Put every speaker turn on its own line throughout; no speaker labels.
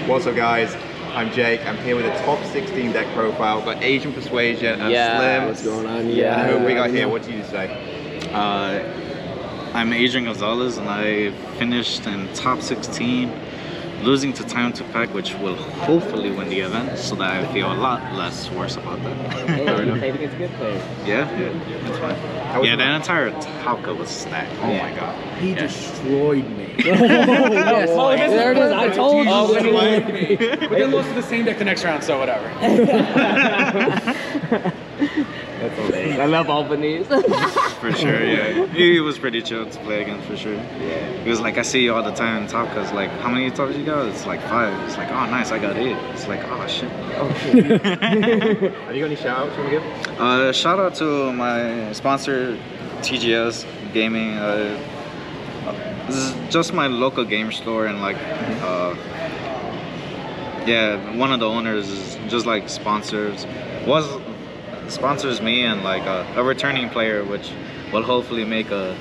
What's up, guys? I'm Jake. I'm here with a top 16 deck profile. Got Asian Persuasion and Slim.
What's going on?
And who we got here? What do you say?
I'm Adrian Gonazales, and I finished in top 16, losing to Time to Pack, which will hopefully win the event, so that I feel a lot less worse about that.
Hey, you played against a good player.
Yeah, it's fine. Yeah, the entire Talca was stacked. Oh my god.
He destroyed me.
Yes. Oh, there it is. I told you.
But then lost to the same deck the next round, so whatever.
That's amazing. I love Albanese.
For sure, yeah. He was pretty chill to play against, for sure. Yeah. He was like, I see you all the time in Talca's like, how many tops you got? It's like 5. It's like, oh nice, I got 8. It's like, oh shit.
Oh shit. Have you got any shout outs you want to give?
Shout out to my sponsor, TGS Gaming. This is just my local game store, and like, yeah, one of the owners is just like sponsors me, and like a returning player, which will hopefully make a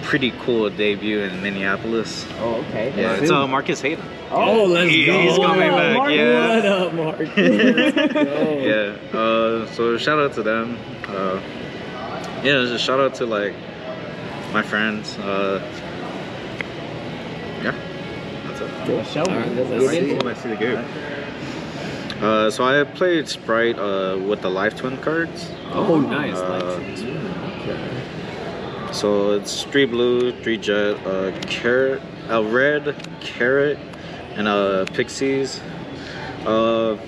pretty cool debut in Minneapolis.
Oh, okay.
Yeah, it's Marcus Hayden.
Oh,
let's go.
He's coming back.
Mark,
Yeah.
what up, Mark?
Yeah. So shout out to them. Yeah, just shout out to like my friends. Yeah, that's it.
Good show, man.
Let's see the group.
So I played Sprite with the Live Twin cards.
Oh, nice.
So it's 3 blue, 3 jet, carrot, a red, carrot, and Pixies. So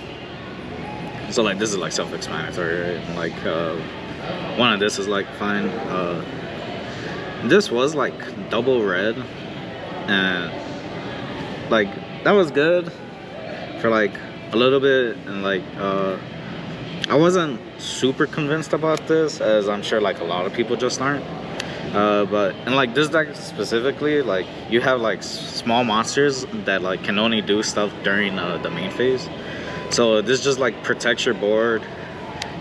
like this is like self-explanatory, right? Like one of this is like fine. This was like double red, and like that was good for like a little bit, and like I wasn't super convinced about this, as I'm sure like a lot of people just aren't. But and like this deck specifically, like you have like small monsters that like can only do stuff during the main phase. So this just like protects your board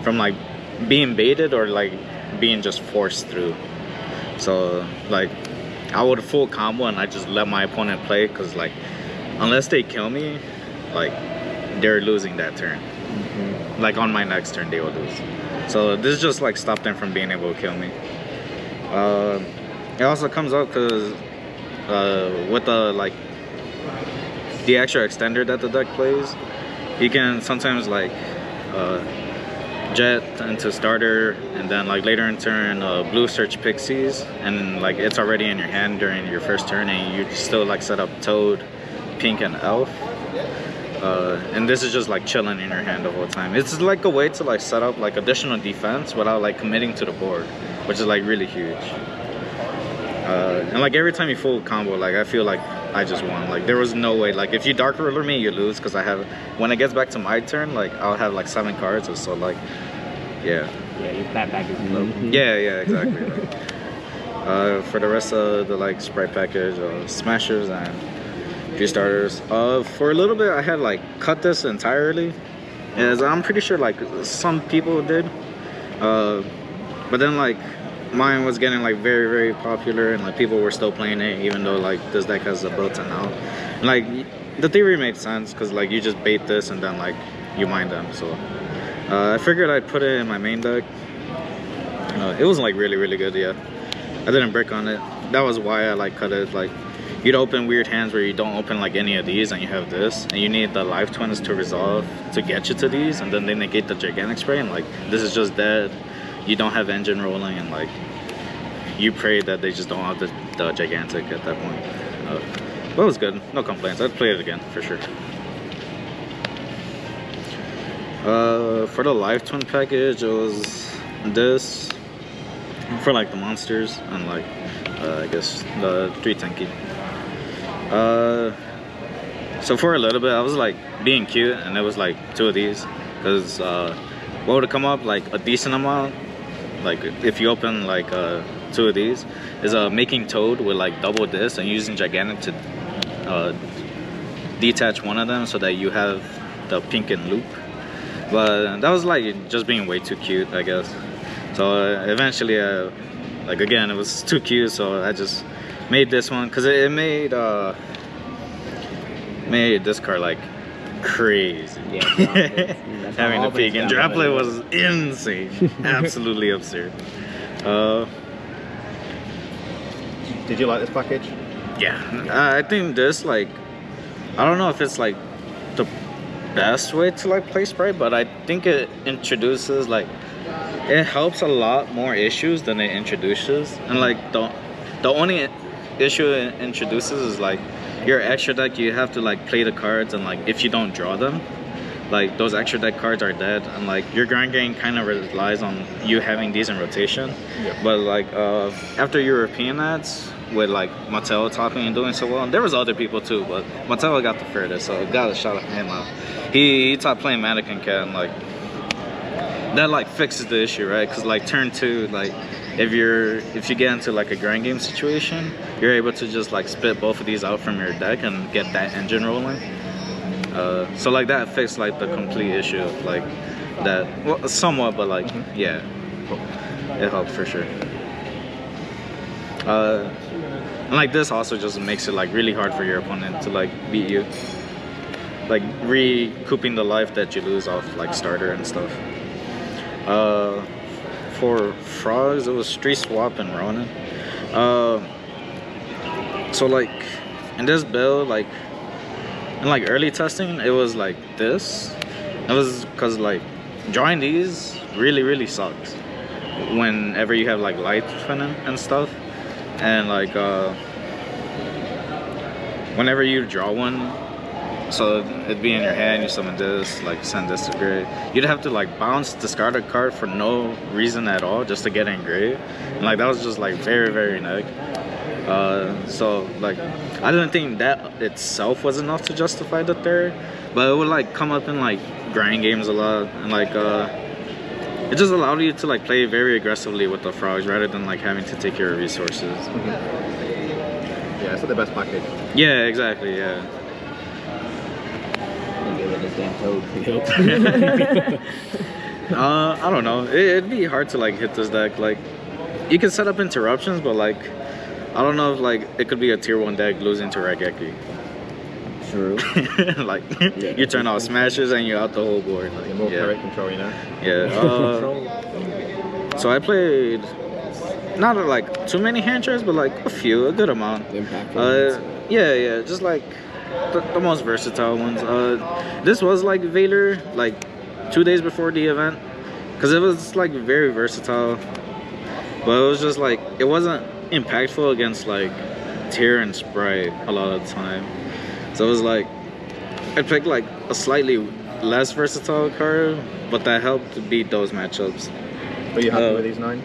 from like being baited or like being just forced through. So like I would full combo and I just let my opponent play, because like unless they kill me, like they're losing that turn. Like on my next turn they will lose. So this just like stopped them from being able to kill me. It also comes up because with the like the extra extender that the deck plays, you can sometimes like jet into starter, and then like later in turn blue search Pixies, and like it's already in your hand during your first turn, and you still like set up Toad, Pink, and Elf. And this is just like chilling in your hand the whole time. It's like a way to like set up like additional defense without like committing to the board, which is like really huge. And like every time you full combo, like I feel like I just won. Like there was no way, like if you dark ruler me, you lose, because I have, when it gets back to my turn, like I'll have like 7 cards or so, like yeah.
Yeah, your fat back is low.
Yeah, exactly. For the rest of the like Sprite package, Smashers and few starters. For a little bit I had like cut this entirely, as I'm pretty sure like some people did, but then like mine was getting like very, very popular, and like people were still playing it even though like this deck has a built-in out. And, like the theory made sense, because like you just bait this and then like you mine them. So I figured I'd put it in my main deck. It was like really, really good. Yeah, I didn't brick on it. That was why I like cut it. Like you'd open weird hands where you don't open like any of these, and you have this, and you need the Live Twins to resolve to get you to these, and then they negate the Gigantic Spray, and like this is just dead. You don't have engine rolling, and like you pray that they just don't have the Gigantic at that point. But it was good, no complaints. I'd play it again for sure. For the Live Twin package, it was this for like the monsters, and like I guess the 3 Tenki. So for a little bit I was like being cute, and it was like 2 of these, because what would come up like a decent amount, like if you open like 2 of these, is making Toad with like double this and using Gigantic to detach one of them so that you have the Pink and loop. But that was like just being way too cute, I guess. So eventually like again, it was too cute, so I just made this one, because it made made this card like crazy.
Yeah, droplets. That's
Having
how
the peak and
Auburn's
droplet
got
was insane, absolutely absurd.
Did you like this package?
Yeah, I think this like, I don't know if it's like the best way to like play Sprite, but I think it introduces like, it helps a lot more issues than it introduces, and like the only issue it introduces is like your extra deck, you have to like play the cards, and like if you don't draw them, like those extra deck cards are dead, and like your grind game kind of relies on you having these in rotation.
Yep.
But like after European ads with like Mattel topping and doing so well, and there was other people too, but Mattel got the furthest, so got a shout out to him out. He taught playing Mannequin Cat, and like that like fixes the issue, right? Because like turn 2, like if you get into like a grind game situation, you're able to just like spit both of these out from your deck and get that engine rolling. So like that fixed like the complete issue of like that, well, somewhat, but like yeah, it helped for sure. And like this also just makes it like really hard for your opponent to like beat you, like recouping the life that you lose off like starter and stuff. For frogs, it was Street Swap and Ronin. So like in this build, like in like early testing, it was like this. It was because like drawing these really sucks whenever you have like light spinning and stuff, and like whenever you draw one, so it'd be in your hand, you summon this, like send this to grave, you'd have to like bounce, discard a card for no reason at all just to get in grave, and like that was just like very neg. So like I didn't think that itself was enough to justify the third, but it would like come up in like grind games a lot, and like it just allowed you to like play very aggressively with the frogs rather than like having to take care of resources.
Yeah, it's not the best package.
Yeah, exactly. Yeah.
Give it this damn toad.
I don't know. It'd be hard to like hit this deck. Like you can set up interruptions, but like I don't know if like it could be a tier 1 deck losing to Raigeki.
True.
Like you turn out smashes and you're out the whole board. Like,
More carrot control, you know?
Yeah. So I played not like too many hand traps, but like a good amount. Yeah, just like the most versatile ones. This was like Vader, like 2 days before the event, because it was like very versatile, but it was just like it wasn't impactful against like Tier and Sprite a lot of the time. So it was like I picked like a slightly less versatile card, but that helped to beat those matchups.
Were you happy with these 9?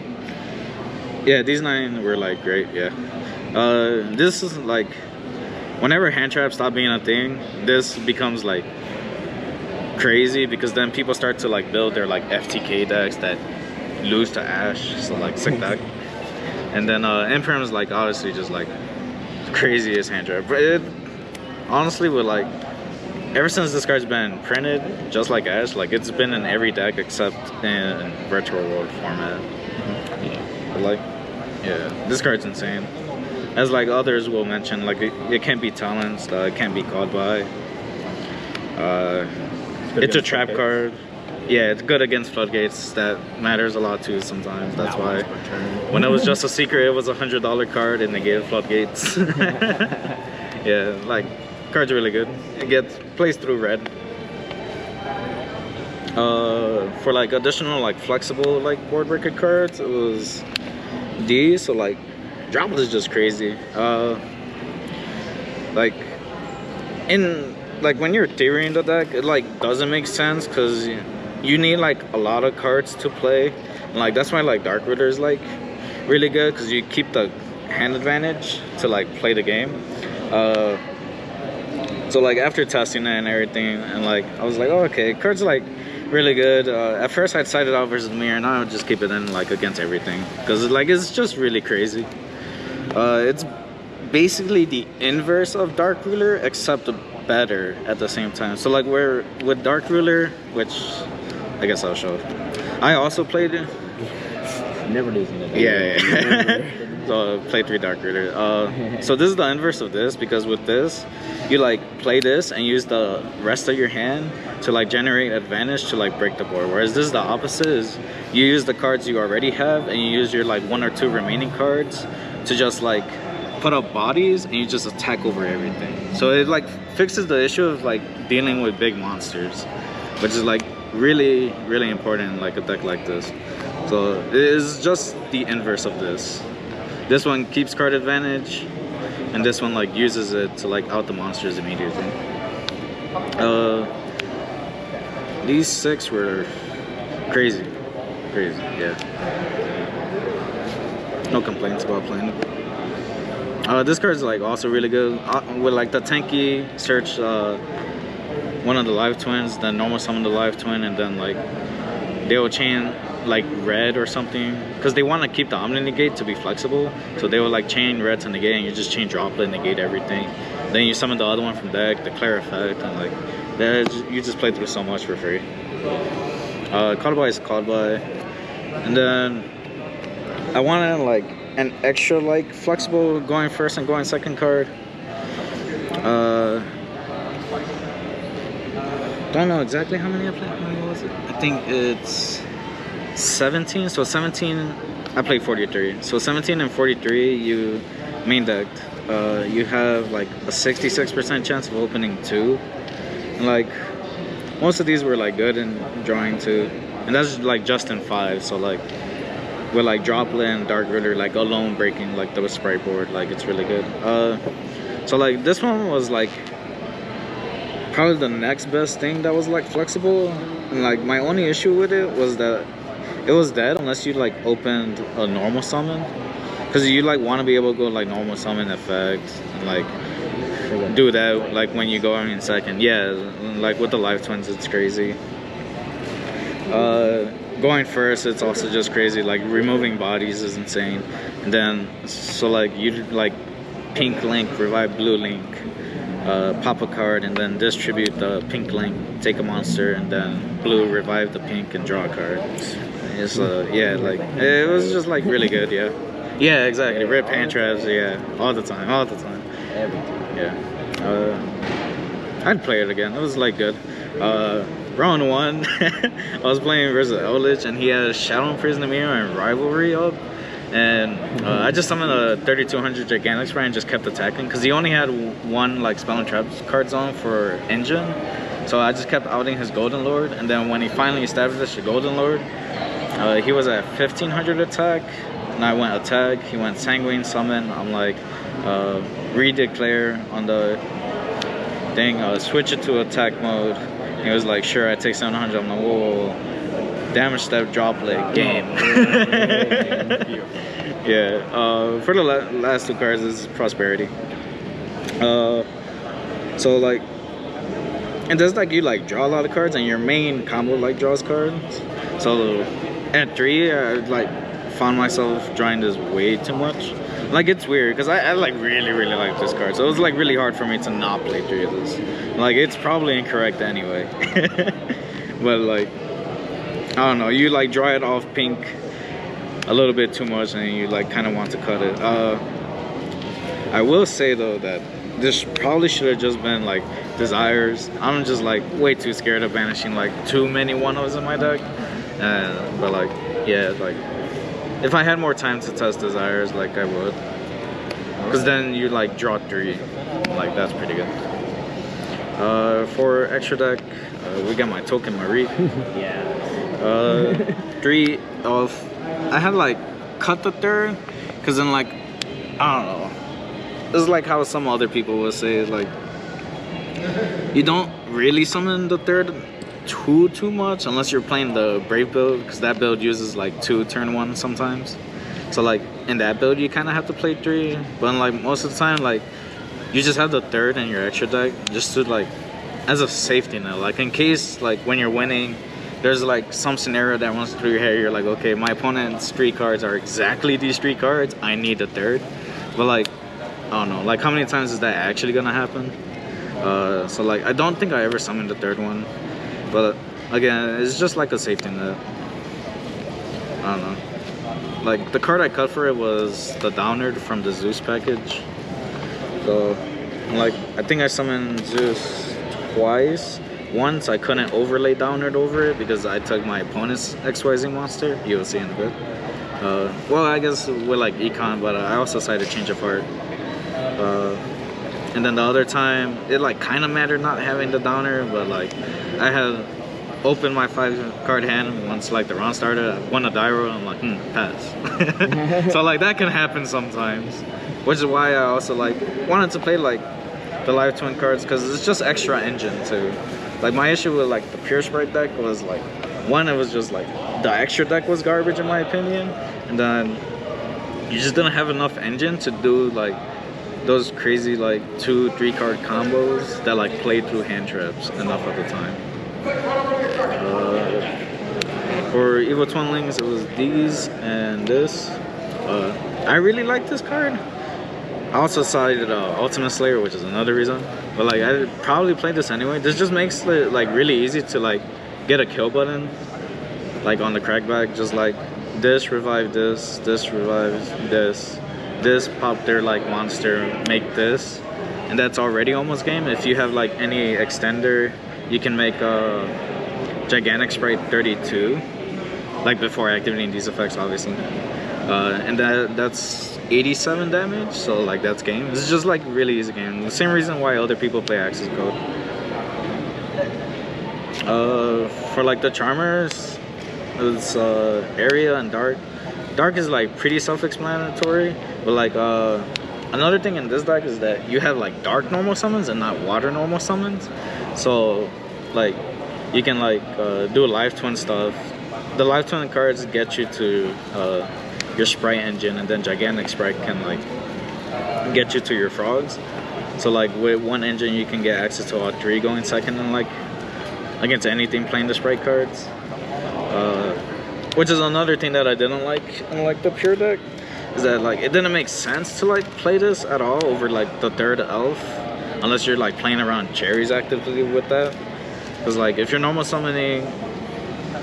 Yeah, these 9 were like great. Yeah. This is like whenever hand traps stop being a thing, this becomes like crazy, because then people start to like build their like FTK decks that lose to Ash, so like sick deck. And then Imperm is like obviously just like the craziest hand trap. But it honestly would like ever since this card's been printed, just like Ash, like it's been in every deck except in Retro World format. Yeah. But like, yeah, this card's insane. As like others will mention, like it can't be Talents, it can't be called by. It's a trap card. Yeah, it's good against Floodgates. That matters a lot too sometimes. That's why when it was just a secret, it was a $100 card and they gave Floodgates. Yeah, like card's really good. It plays through red. For like additional like flexible like board breaker cards, it was these. So like Droplet is just crazy. Like in like when you're theorying the deck, it like doesn't make sense because you need like a lot of cards to play, and like that's why like Dark Ritter is like really good, because you keep the hand advantage to like play the game. So like after testing it and everything, and like I was like, oh, okay, cards like really good. At first I'd side it out versus Mirror, and I would just keep it in like against everything, because like it's just really crazy. It's basically the inverse of Dark Ruler, except better at the same time. So like where with Dark Ruler, which I guess I'll show. I also played it.
Never losing it.
Yeah. play 3 Dark Ritter. So this is the inverse of this, because with this, you like play this and use the rest of your hand to like generate advantage to like break the board. Whereas this is the opposite, is you use the cards you already have and you use your like 1 or 2 remaining cards to just like put up bodies and you just attack over everything. So it like fixes the issue of like dealing with big monsters, which is like really important in like a deck like this. So it is just the inverse of this. This one keeps card advantage, and this one like uses it to like out the monsters immediately. These 6 were crazy, yeah. No complaints about playing it. This card is like also really good with like the tanky search one of the live twins, then normal summon the live twin, and then like they will chain like red or something, because they want to keep the Omni Negate to be flexible. So they will like chain red to negate, and you just chain droplet, negate everything. Then you summon the other one from deck, declare effect, and like you just play through so much for free. Called by is called by, and then I wanted like an extra like flexible going first and going second card. Don't know exactly how many I played. How many was it? I think it's 17. So 17, I played 43. So 17 and 43, you main decked. You have like a 66% chance of opening 2. And like most of these were like good in drawing 2, and that's like just in 5. So like with like Droplet and Dark Ritter like alone breaking like the sprite board, like it's really good. So like this one was like probably the next best thing that was like flexible, and like my only issue with it was that it was dead unless you like opened a normal summon, because you like want to be able to go like normal summon effect and like do that like when you go in second. Yeah, like with the live twins it's crazy. Going first it's also just crazy, like removing bodies is insane. And then so like you like pink link, revive blue link, pop a card, and then distribute the pink link, take a monster, and then blue revive the pink and draw a card. It's yeah, like it was just like really good. Yeah, exactly. Rip hand traps, yeah, all the time. Yeah, I'd play it again. It was like good. Round 1, I was playing versus Eldritch, and he had Shadow Prison Mirror and Rivalry up. And I just summoned a 3200 Gigantic Sprite and just kept attacking, because he only had 1 like Spell and Trap cards on for Engine. So I just kept outing his Golden Lord, and then when he finally established the Golden Lord, he was at 1500 attack, and I went attack, he went Sanguine Summon. I'm like, redeclare on the thing, switch it to attack mode. He was like, sure, I take 700. I'm like, whoa. Damage step, droplet, game. Yeah, for the last 2 cards is Prosperity. So like, and there's like you like draw a lot of cards, and your main combo like draws cards. So at 3, I like found myself drawing this way too much. Like it's weird because I like really like this card, so it was like really hard for me to not play 3 of this. Like it's probably incorrect anyway. But like, I don't know, you like draw it off pink a little bit too much and you like kind of want to cut it. I will say though that this probably should have just been like Desires. I'm just like way too scared of banishing like too many 1-0s in my deck. But like, yeah, like if I had more time to test Desires, like I would, because then you like draw 3, like that's pretty good. For extra deck, we got my Token Marie.
Yeah.
3 of, I had like cut the 3rd, because then like, I don't know, it's like how some other people would say, like you don't really summon the 3rd too much unless you're playing the Brave build, because that build uses like 2 turn 1 sometimes. So like in that build you kind of have to play 3, but like most of the time like you just have the 3rd in your extra deck just to like as a safety net, like in case like when you're winning there's like some scenario that runs through your head, you're like, okay, my opponent's 3 cards are exactly these 3 cards, I need the 3rd. But like, I don't know, like how many times is that actually gonna happen? So like I don't think I ever summoned the 3rd one, but again it's just like a safety net. I don't know. like the card I cut for it was the Downerd from the Zeus package. So like I think I summoned Zeus twice. Once I couldn't overlay Downerd over it because I took my opponent's XYZ monster. You'll see in a bit. Well, I guess with like Econ, but I also decided to change of heart. And then the other time, it like kind of mattered not having the Downer, but like I had opened my 5-card hand once like the round started. I won a Dyro, I'm like, pass. So like that can happen sometimes, which is why I also like wanted to play like the live twin cards because it's just extra engine too. Like my issue with like the pure sprite deck was like, one, it was just like the extra deck was garbage in my opinion, and then you just didn't have enough engine to do like those crazy like 2-3 card combos that like played through hand traps enough at the time. For Evil Twinlings, it was these and this. I really like this card. I also decided Ultimate Slayer, which is another reason. But like I probably played this anyway. This just makes it like really easy to like get a kill button, like on the crackback. Just like this revive this, this revives this pop their like monster, make this, and that's already almost game. If you have like any extender, you can make a Gigantic Sprite 32, like before activating these effects, obviously. And that's 87 damage, so like that's game. It's just like really easy game. The same reason why other people play Axis Code. For like the Charmers, it's Area and Dark. Dark is like pretty self-explanatory, but like another thing in this deck is that you have like dark normal summons and not water normal summons. So like you can like do live twin stuff. The live twin cards get you to your sprite engine, and then Gigantic Sprite can like get you to your frogs. So like with one engine you can get access to all 3 going second, and like against anything playing the sprite cards. Which is another thing that I didn't like in like the pure deck, is that like it didn't make sense to like play this at all over like the 3rd elf, unless you're like playing around cherries actively with that. Because like if you're normal summoning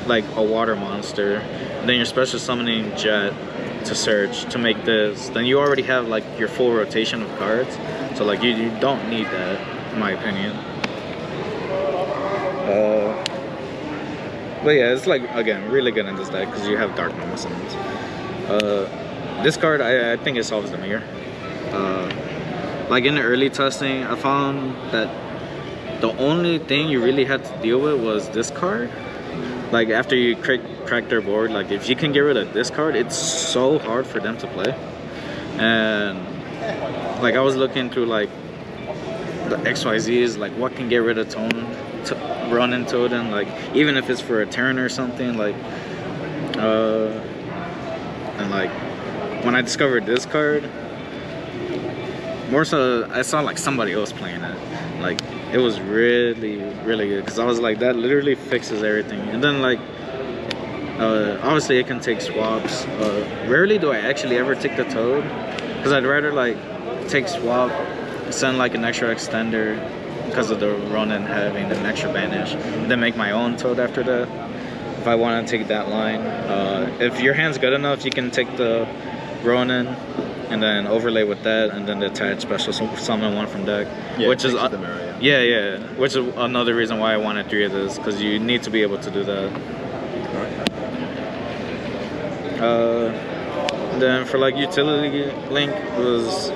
like a water monster, then you're special summoning Jet to search to make this, then you already have like your full rotation of cards. So like you don't need that, in my opinion. But yeah, it's like again really good in this deck because you have dark normal summons. This card I think it solves the mirror. Like in the early testing, I found that the only thing you really had to deal with was this card. Like after you crack their board, like if you can get rid of this card, it's so hard for them to play. And like I was looking through like the XYZs, like what can get rid of Tone, run into it, and like even if it's for a turn or something, like and like when I discovered this card, more so I saw like somebody else playing it. Like it was really good because I was like, that literally fixes everything. And then like obviously it can take swaps. Rarely do I actually ever take the Toad, because I'd rather like take swap, send like an extra extender because of the Ronin having an extra banish, and then make my own Toad after that if I want to take that line. If your hand's good enough, you can take the Ronin and then overlay with that, and then attach special summon one from deck.
Yeah,
which is
the mirror,
yeah, which is another reason why I wanted 3 of this, because you need to be able to do that. Then for like utility link was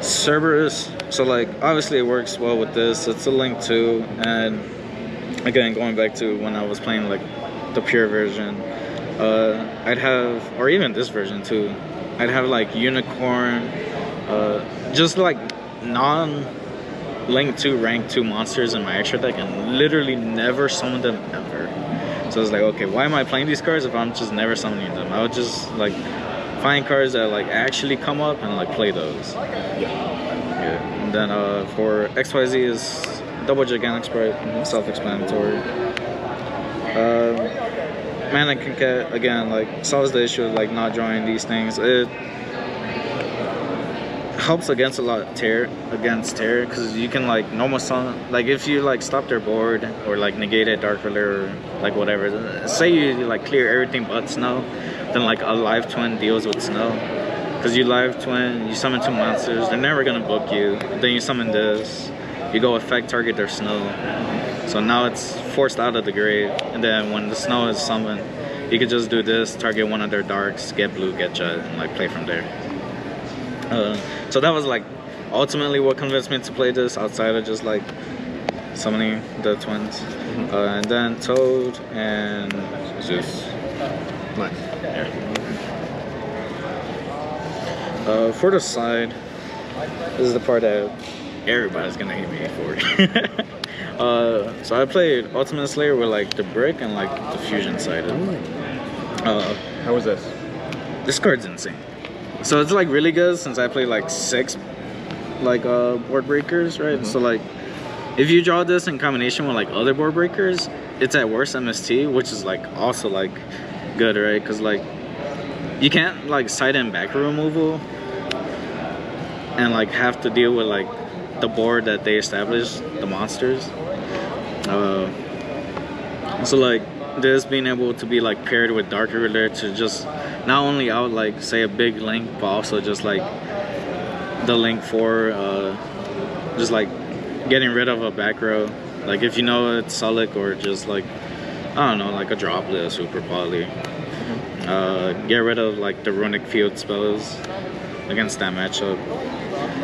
Cerberus. So like obviously it works well with this. It's a link too, and again going back to when I was playing like the pure version, I'd have, or even this version too, I'd have like Unicorn, just like non-Link 2 rank 2 monsters in my extra deck, and literally never summon them ever. So it's like, okay, why am I playing these cards if I'm just never summoning them? I would just like find cards that like actually come up and like play those. Yeah. And then for XYZ is double Gigantic Sprite, self-explanatory. Mana Concat, again, like solves the issue of like not drawing these things. It helps against a lot of tear, because you can like normal summon, like if you like stop their board or like negate a Dark Ruler or like whatever, say you like clear everything but Snow, then like a live twin deals with snow. Because you live twin, you summon 2 monsters, they're never gonna book you. Then you summon this, you go effect target their snow. So now it's forced out of the grave. And then when the snow is summoned, you could just do this, target one of their darks, get blue, get jet, and like play from there. So that was like ultimately what convinced me to play this outside of just like summoning the twins. And then Toad and Zeus.
Nice.
For the side, this is the part that everybody's gonna hate me for. So I played Ultimate Slayer with like the brick and like the fusion sided.
How was this?
This card's insane. So it's like really good since I played like 6 like board breakers, right? So like if you draw this in combination with like other board breakers, it's at worst MST, which is like also like good, right? Because like you can't like side and back removal and like have to deal with like the board that they established, the monsters. So like this being able to be like paired with Dark Ruler to just not only out like say a big link, but also just like the link for just like getting rid of a back row. Like if you know it's Sulik or just like I don't know, like a Droplet, Super Poly. Get rid of like the runic field spells against that matchup.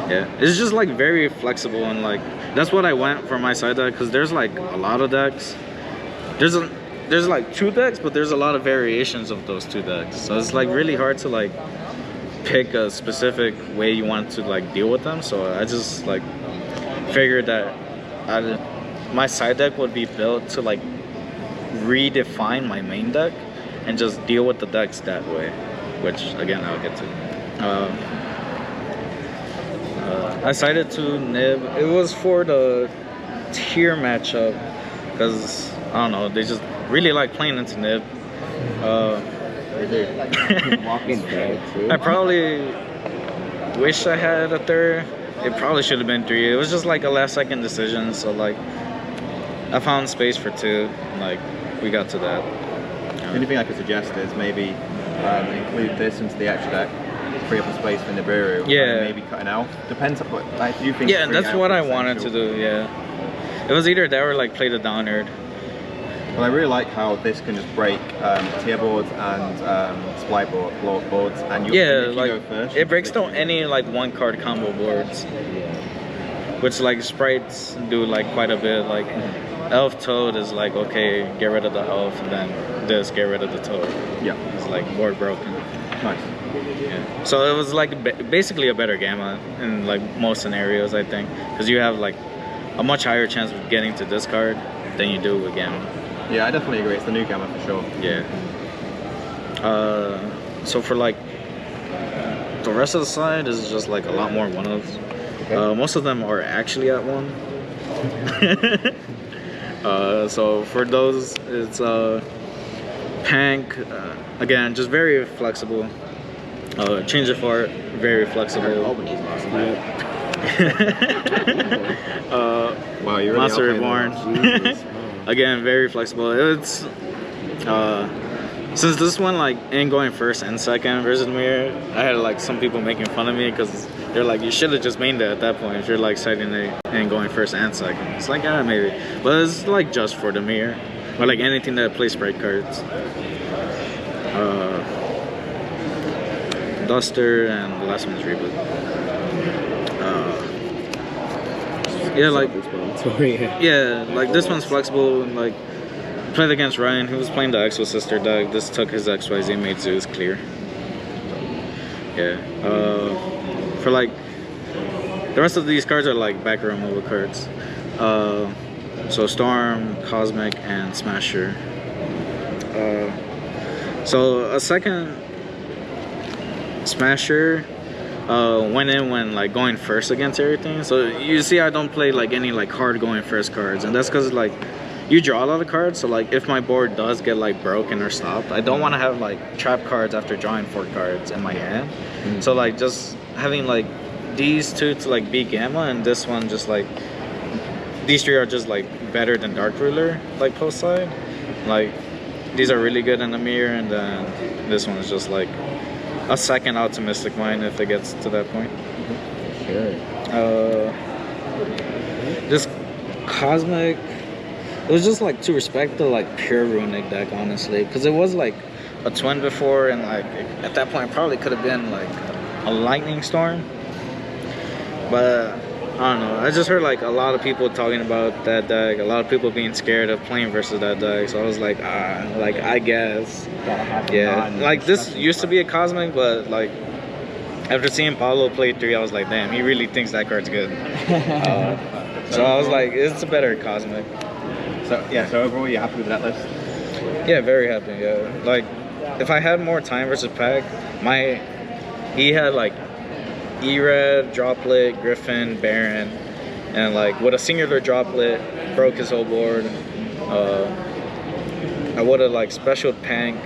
Yeah, it's just like very flexible and like that's what I went for my side deck because there's like a lot of decks. There's like 2 decks, but there's a lot of variations of those 2 decks. So it's like really hard to like pick a specific way you want to like deal with them. So I just like figured that my side deck would be built to like redefine my main deck and just deal with the decks that way, which again I'll get to. I sided to Nib. It was for the tier matchup because I don't know, they just really like playing into Nib.
Walking back too.
I probably wish I had a third. It probably should have been 3. It was just like a last second decision, so like I found space for 2. Like we got to that.
The only thing I could suggest is maybe include this into the extra deck, free up the space for Nibiru.
Yeah.
And maybe cut an elf. Depends on what like, do you think.
Yeah,
free
that's
elf
what
is
I wanted to
essential?
do. Yeah, it was either that or like play the Downerd.
Well, I really like how this can just break tier boards and supply boards, and you,
Yeah,
if you
like
go first,
it breaks down any like 1-card combo boards, which like sprites do like quite a bit. Like Elf Toad is like okay, get rid of the elf, and then this get rid of the Toad.
Yeah,
It's like board broken.
nice.
Yeah. So it was like basically a better gamma in like most scenarios, I think, because you have like a much higher chance of getting to this card than you do with gamma.
Yeah, I definitely agree. It's the new gamma for sure.
Yeah. So for like the rest of the side is just like a lot more 1-ofs.
Okay.
Most of them are actually at 1. So for those, it's Pank. Again, just very flexible. Change of art, very flexible.
Albany's awesome.
Wow, you really
Monster
are playing
Reborn.
Jesus.
Again, very flexible. It's since this one like ain't going first and second versus mirror, I had like some people making fun of me because they're like, you should have just mained it at that point if you're like siding it and going first and second. It's like maybe, but it's like just for the mirror or like anything that plays sprite cards. Duster and the last one's Reboot. Yeah, like yeah, like this one's flexible. And like played against Ryan, who was playing the Exo Sister deck. This took his XYZ, made Zeus clear. Yeah. For like the rest of these cards are like back row mobile cards. So Storm, Cosmic, and Smasher. So a second Smasher went in when like going first against everything. So you see I don't play like any like hard going first cards, and that's because like you draw a lot of cards. So like if my board does get like broken or stopped, I don't want to have like trap cards after drawing 4 cards in my hand. So like just having like these 2 to like be gamma, and this one just like these 3 are just like better than Dark Ruler like post side. Like these are really good in the mirror, and then this one is just like a second optimistic mind if it gets to that point.
Sure.
This cosmic, it was just like to respect the like pure runic deck, honestly, because it was like a twin before, and like at that point it probably could have been like a lightning storm, but I don't know. I just heard like a lot of people talking about that deck, a lot of people being scared of playing versus that deck, so I was like, like I guess, yeah, like this used to be a cosmic, but like after seeing Pablo play 3, I was like, damn, he really thinks that card's good. So I was like, it's a better cosmic.
So yeah, so overall you're happy with that list?
Yeah, very happy. Yeah, like if I had more time versus Pac, he had like E-Red, Droplet, Griffin, Baron, and like with a singular Droplet, broke his whole board. I would have like specialed Pank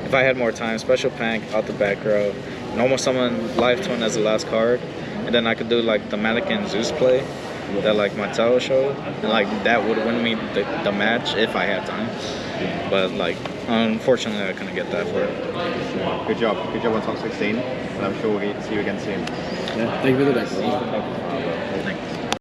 if I had more time. Special Pank out the back row, and almost summon Live Twin as the last card, and then I could do like the Mannequin Zeus play that like Mattel showed, and like that would win me the match if I had time. But like unfortunately I couldn't get that for it.
Good job on top 16, and I'm sure we'll see you again soon.
Yeah, thank you for the deck.
Thanks.